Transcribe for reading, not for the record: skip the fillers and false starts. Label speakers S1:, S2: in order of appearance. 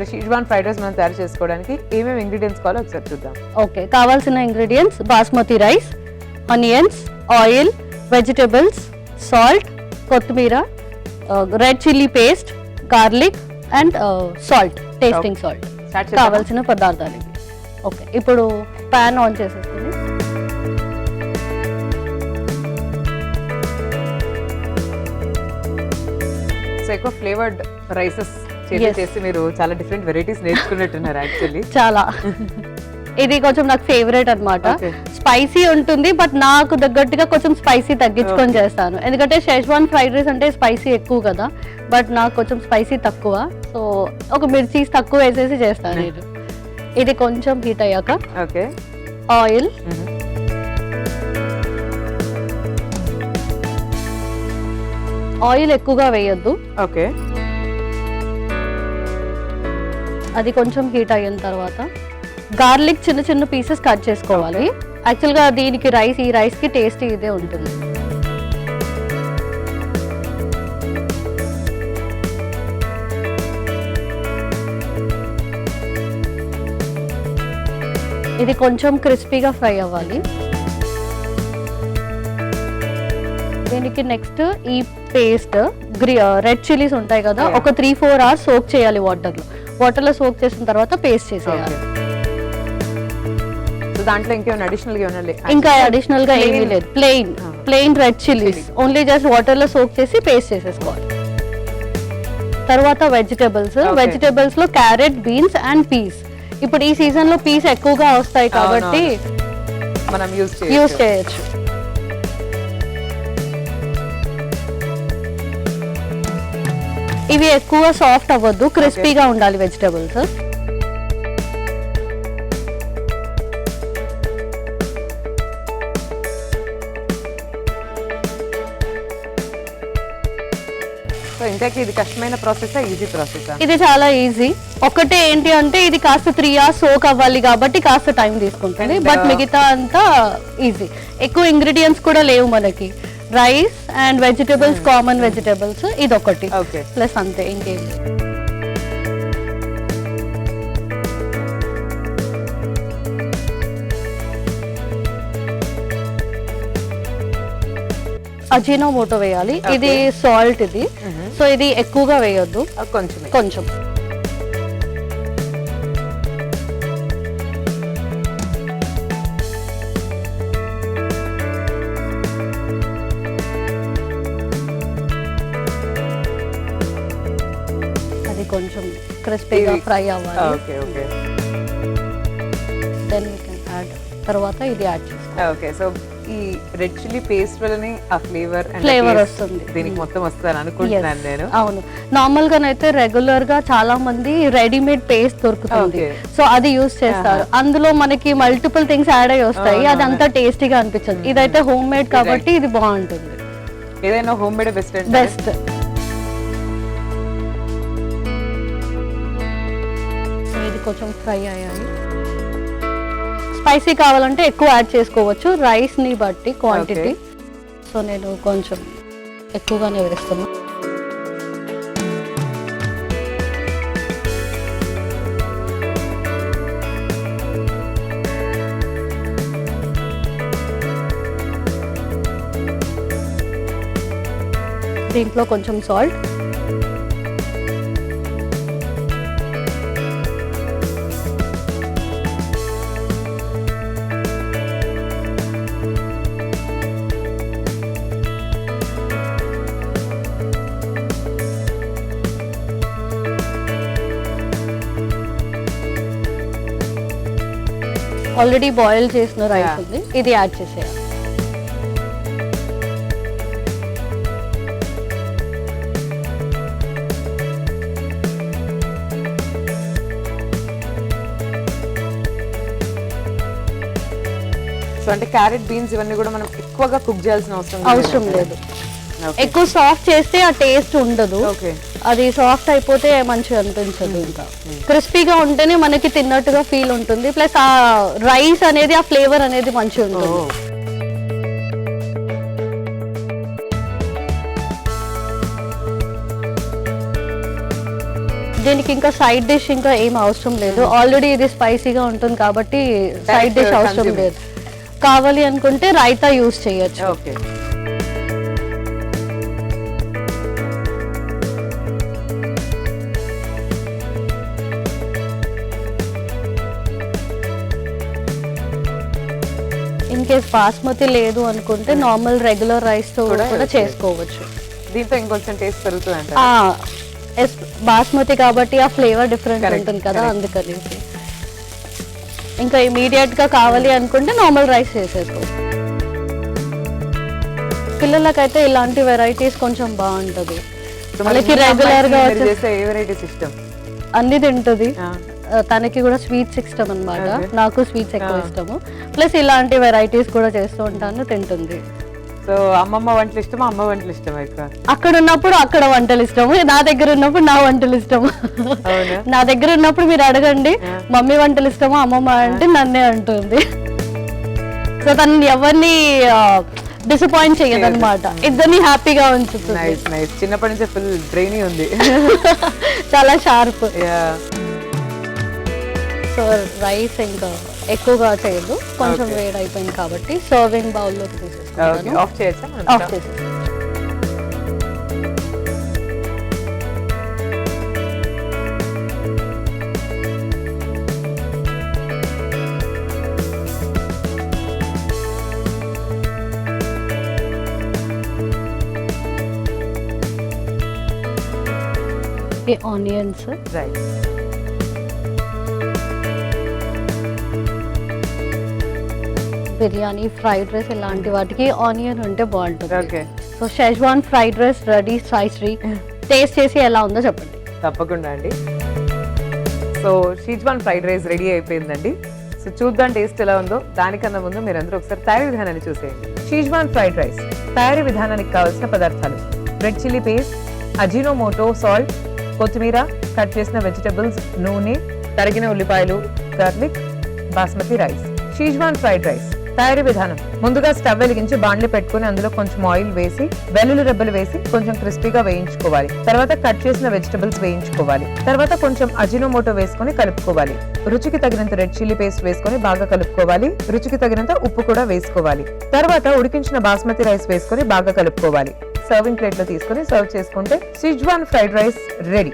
S1: మరి షీజ్వాన్ fried rice మనం తయారు చేసుకోవడానికి ఏమేమి ఇంగ్రీడియంట్స్ కావాలో ఒకసారి చూద్దాం.
S2: ఓకే, కావాల్సిన ingredients basmati rice, onions, oil, vegetables, salt, కొత్తిమీర, red chilli paste, garlic and salt, tasting salt. కావాల్సిన పదార్థాలు ఇవి. ఓకే, ఇప్పుడు ప్యాన్ ఆన్ చేసేసుకుని
S1: సో ఎక్కువ ఫ్లేవర్డ్ రైసెస్ చేసి మీరు చాలా డిఫరెంట్ వెరైటీస్ నేర్చుకున్నట్టున్నారు యాక్చువల్లీ.
S2: చాలా ఇది కొంచెం నాకు ఫేవరెట్ అన్నమాట. స్పైసీ ఉంటుంది బట్ నాకు తగ్గట్టుగా కొంచెం స్పైసీ తగ్గించుకొని చేస్తాను, ఎందుకంటే షెజ్వాన్ ఫ్రైడ్ రైస్ అంటే స్పైసీ ఎక్కువ కదా, బట్ నాకు కొంచెం స్పైసీ తక్కువ, సో ఒక మిర్చీస్ తక్కువ వేసేసి చేస్తాను. ఇది కొంచెం హీట్ అయ్యాక
S1: ఓకే
S2: ఆయిల్, ఆయిల్ ఎక్కువగా వేయొద్దు.
S1: ఓకే,
S2: అది కొంచెం హీట్ అయిన తర్వాత గార్లిక్ చిన్న చిన్న పీసెస్ కట్ చేసుకోవాలి. యాక్చువల్గా దీనికి ఈ రైస్కి టేస్ట్ ఇదే ఉంటుంది. ఇది కొంచెం క్రిస్పీగా ఫ్రై అవ్వాలి. దీనికి నెక్స్ట్ ఈ పేస్ట్ రెడ్ చిల్లీస్ ఉంటాయి కదా, ఒక 3-4 hours సోక్ చేయాలి వాటర్లో సోక్ చేసిన తర్వాత పేస్ట్ చేసేయాలి.
S1: దాంట్లో ఇంకేమైనా
S2: అడిషనల్ గా ఏమీ లేదు, plain red chillies only just water లో సోక్ చేసి పేస్ట్ చేసేసుకోవాలి. తర్వాత వెజిటబుల్స్ లో క్యారెట్, బీన్స్ అండ్ పీస్. ఇప్పుడు ఈ సీజన్ లో పీస్ ఎక్కువగా వస్తాయి కాబట్టి
S1: మనం
S2: యూస్ చేయొచ్చు. ఇవి ఎక్కువ సాఫ్ట్ అవ్వద్దు, క్రిస్పీగా ఉండాలి వెజిటబుల్స్.
S1: ఇంతకీ ఇది కష్టమైన ప్రాసెస్, ఈజీ ప్రాసెస్?
S2: ఇది చాలా ఈజీ. ఒకటే ఏంటి అంటే ఇది కాస్త 3 hours సోక్ అవ్వాలి కాబట్టి కాస్త టైం తీసుకుంటుంది, బట్ మిగతా అంతా ఈజీ. ఎక్కువ ఇంగ్రీడియంట్స్ కూడా లేవు మనకి, rice and vegetables, common vegetables, ఇది ఒకటి ప్లస్ అంతే, ఇంకేం లేదు. అజినోమోటో వేయాలి. ఇది సాల్ట్, ఇది సో ఇది ఎక్కువగా వేయొద్దు, కొంచెం. అది కొంచెం క్రిస్పీగా ఫ్రై అవ్వాలి. దెన్ వీ కెన్ యాడ్, తర్వాత ఇది యాడ్ చేసుకోవాలి.
S1: ఓకే, సో ఈ రెడ్ చిల్లీ పేస్ట్ వల్లనే ఆ ఫ్లేవర్
S2: వస్తుంది,
S1: దీనికి మొత్తం వస్తుందని అనుకుంటున్నాను నేను.
S2: అవును, నార్మల్ గానైతే రెగ్యులర్ గా చాలా మంది రెడీమేడ్ పేస్ట్ దొరుకుతుంది, సో అది యూస్ చేస్తారు. అందులో మనకి మల్టిపుల్ థింగ్స్ యాడ్ అయ్యి వస్తాయి, అది అంతా టేస్టీగా అనిపించదు. ఇదైతే హోమ్ మేడ్ కాబట్టి ఇది బాగుంటుంది.
S1: ఏదైనా హోమ్ మేడ్ బెస్ట్.
S2: ఇది కొంచెం ఫ్రై అయ్యాలి. స్పైసీ కావాలంటే ఎక్కువ యాడ్ చేసుకోవచ్చు రైస్ ని బట్టి క్వాంటిటీ. సో నేను కొంచెం ఎక్కువగానే వేస్తున్నా. దీంట్లో కొంచెం సాల్ట్, ఆల్రెడీ బాయిల్ చేసిన రైస్ ఉంది, ఇది యాడ్ చేసేయాలి.
S1: సో అంటే క్యారెట్, బీన్స్ ఇవన్నీ కూడా మనం ఎక్కువగా కుక్ చేయాల్సిన అవసరం
S2: లేదు. ఎక్కువ సాఫ్ట్ చేస్తే ఆ టేస్ట్ ఉండదు, అది సాఫ్ట్ అయిపోతే మంచిగా అనిపించదు. ఇంకా క్రిస్పీగా ఉంటేనే మనకి తిన్నట్టుగా ఫీల్ ఉంటుంది, ప్లస్ ఆ రైస్ అనేది ఆ ఫ్లేవర్ అనేది మంచిగా ఉంటుంది. దీనికి ఇంకా సైడ్ డిష్ ఇంకా ఏం అవసరం లేదు. ఆల్రెడీ ఇది స్పైసీగా ఉంటుంది కాబట్టి సైడ్ డిష్ అవసరం లేదు. కావాలి అనుకుంటే రైతా యూస్ చేయొచ్చు.
S1: ఓకే.
S2: ఇన్ కేస్ బాస్మతి లేదు అనుకుంటే నార్మల్ రెగ్యులర్ రైస్ తో కూడా చేసుకోవచ్చు.
S1: దీంతో ఇంకొంచెం టేస్ట్ పెరుగుతుంది అంట.
S2: బాస్మతి కాబట్టి ఆ ఫ్లేవర్ డిఫరెంట్ ఉంటుంది కదా, అందుకని. ఇంకా ఇమీడియట్ గా కావాలి అనుకుంటే నార్మల్ రైస్ చేసేసుకోవచ్చు. పిల్లలకైతే ఇలాంటి వెరైటీస్ కొంచెం బాగుంటది. వాళ్ళకి రెగ్యులర్ గా అన్ని తింటది. తనకి కూడా స్వీట్స్ ఇష్టం అన్నమాట, నాకు స్వీట్స్ ఎక్కువ ఇష్టము. ప్లస్ ఇలాంటి వెరైటీస్ కూడా చేస్తూ ఉంటాను, తింటుంది.
S1: సో అమ్మమ్మ వంటలు ఇష్టమా, అమ్మ వంటలు ఇష్టమా?
S2: అక్కడ ఉన్నప్పుడు అక్కడ వంటలు ఇష్టము, నా దగ్గర ఉన్నప్పుడు నా వంటలు ఇష్టము. నా దగ్గర ఉన్నప్పుడు మీరు అడగండి మమ్మీ వంటలు ఇష్టమా అమ్మమ్మ అంటే నన్నే అంటుంది. సో తను ఎవరిని డిసప్పాయింట్ చేయదు అనమాట, ఇద్దరిని హ్యాపీగా ఉంచుతుంది.
S1: చిన్నప్పటి నుంచి ఫుల్ బ్రెయిన్ ఉంది,
S2: చాలా షార్ప్. సో రైస్ ఇంకా ఎక్కువగా చేయదు, కొంచెం వేడి అయిపోయింది కాబట్టి సర్వింగ్ బౌల్లోకి తీసేసుకుంటాను.
S1: ఆఫ్ చేయొచ్చా?
S2: ఆఫ్ చేసేసి onions,
S1: right,
S2: biryani, fried rice ఇలాంటి వాటికి ఆనియన్ ఉంటే బాగుంటుంది.
S1: Okay.
S2: So schezwan fried rice ready. Saisri taste చేసి ఎలా ఉందో చెప్పండి.
S1: తప్పకుండా అండి. సో షీజ్వాన్ ఫ్రైడ్ రైస్ రెడీ అయిపోయిందండి. సో చూద్దాం టేస్ట్ ఎలా ఉందో. దానికన్నా ముందు మీరందరూ ఒకసారి తయారీ విధానాన్ని చూసేయండి. షీజ్వాన్ ఫ్రైడ్ రైస్ తయారీ విధానానికి కావాల్సిన పదార్థాలు: red chilli paste, Ajinomoto, salt, కొత్తిమీర, కట్ చేసిన వెజిటబుల్స్, నూనె, తరిగిన ఉల్లిపాయలు, garlic, basmati rice. Schezwan fried rice తయారీ విధానం: ముందుగా స్టవ్ వెలిగించి బాండ్లీ పెట్టుకుని అందులో కొంచెం ఆయిల్ వేసి వెల్లుల్లి రెబ్బలు వేసి కొంచెం క్రిస్పీగా వేయించుకోవాలి. తర్వాత కట్ చేసిన వెజిటబుల్స్ వేయించుకోవాలి. తర్వాత కొంచెం అజినోమోటో వేసుకొని కలుపుకోవాలి. రుచికి తగినంత రెడ్ చిల్లీ పేస్ట్ వేసుకొని బాగా కలుపుకోవాలి. రుచికి తగినంత ఉప్పు కూడా వేసుకోవాలి. తర్వాత ఉడికించిన బాస్మతి రైస్ వేసుకొని బాగా కలుపుకోవాలి. సర్వింగ్ ప్లేట్ లో తీసుకొని సర్వ్ చేసుకుంటే షీజ్వాన్ ఫ్రైడ్ రైస్ రెడీ.